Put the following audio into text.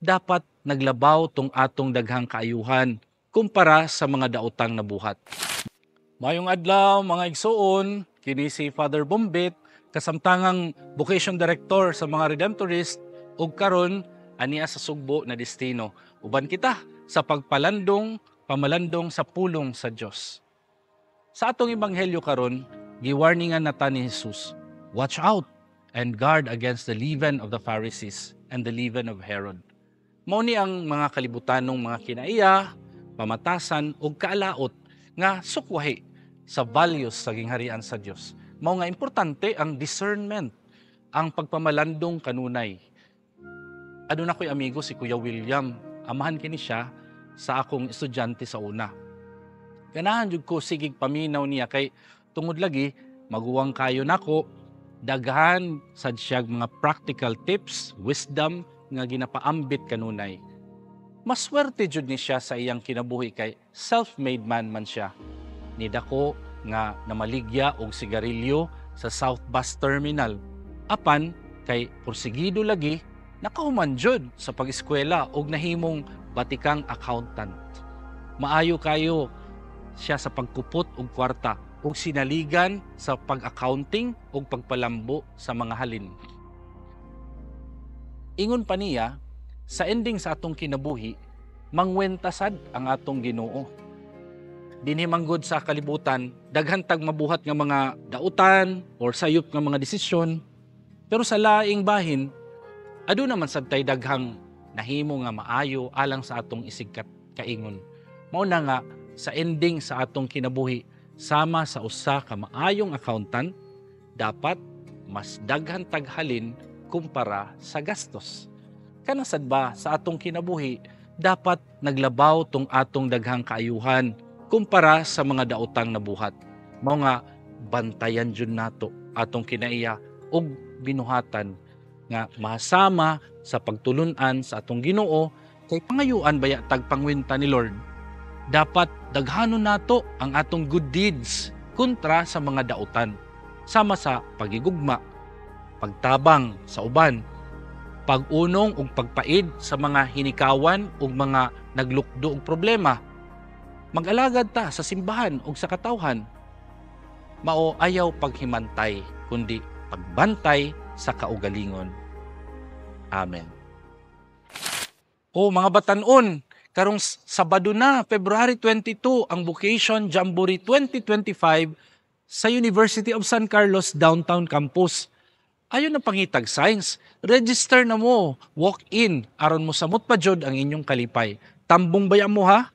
dapat naglabaw tong atong daghang kaayuhan kumpara sa mga daotang nabuhat. Mayong adlaw mga igsoon, kini si Father Bombit, kasamtangang vocation director sa mga Redemptorist ug karon ania sa Sugbo na destino. Uban kita sa pamalandong sa pulong sa Dios. Sa atong ebanghelyo karon, giwarningan nata ni Jesus, watch out and guard against the leaven of the Pharisees and the leaven of Herod. Mao ni ang mga kalibutanong mga kinaiya, pamatasan ug kaalaot nga sukwahi sa values sa gingharian sa Dios. Mao nga importante ang discernment, ang pagpamalandong kanunay. Aduna ko'y amigo si Kuya William, amahan kini siya sa akong estudyante sa una. Ganahan jud ko sigig paminaw niya kay tungod lagi maguwang kayo nako, daghan sad siya mga practical tips, wisdom nga ginapaambit kanunay. Maswerte jud ni siya sa iyang kinabuhi kay self-made man siya. Nidako nga namaligya og sigarilyo sa South Bus Terminal. Apan kay porsigido lagi nakahuman jud sa pag-eskwela og nahimong batikang accountant. Maayo kayo siya sa pagkupot og kwarta ug sinaligan sa pag-accounting ug pagpalambo sa mga halin. Ingon pa niya, sa ending sa atong kinabuhi, mangwentasad ang atong Ginoo. Dinhi manggod sa kalibutan, daghan tag mabuhat nga mga dautan or sayop nga mga desisyon. Pero sa laing bahin, adu naman sad tay daghang nahimo nga maayo alang sa atong isigkat kaingon. Mao na nga sa ending sa atong kinabuhi, sama sa usa ka maayong accountant, dapat mas daghan taghalin kumpara sa gastos. Kanasad ba sa atong kinabuhi, dapat naglabaw tong atong daghang kaayuhan kumpara sa mga daotang nabuhat. Mao nga bantayan jud nato atong kinaiya ug binuhatan nga mahasama sa pagtulun-an sa atong Ginoo kay pangayuan baya tag pangwinta ni Lord. Dapat daghanon nato ang atong good deeds kontra sa mga daotan, sama sa pagigugma, pagtabang sa uban, pag-unong ug pagpaid sa mga hinikawan ug mga naglukdo og problema. Mag-alagad ta sa simbahan ug sa katawhan. Mao ayaw paghimantay kundi pagbantay sa kaugalingon. Amen. O mga batan-on, karong Sabado na, February 22, ang Vocation Jamboree 2025 sa University of San Carlos Downtown Campus. Ayon na pangitag science, register na mo, walk-in, aron mo samot pa jud ang inyong kalipay. Tambong baya mo ha?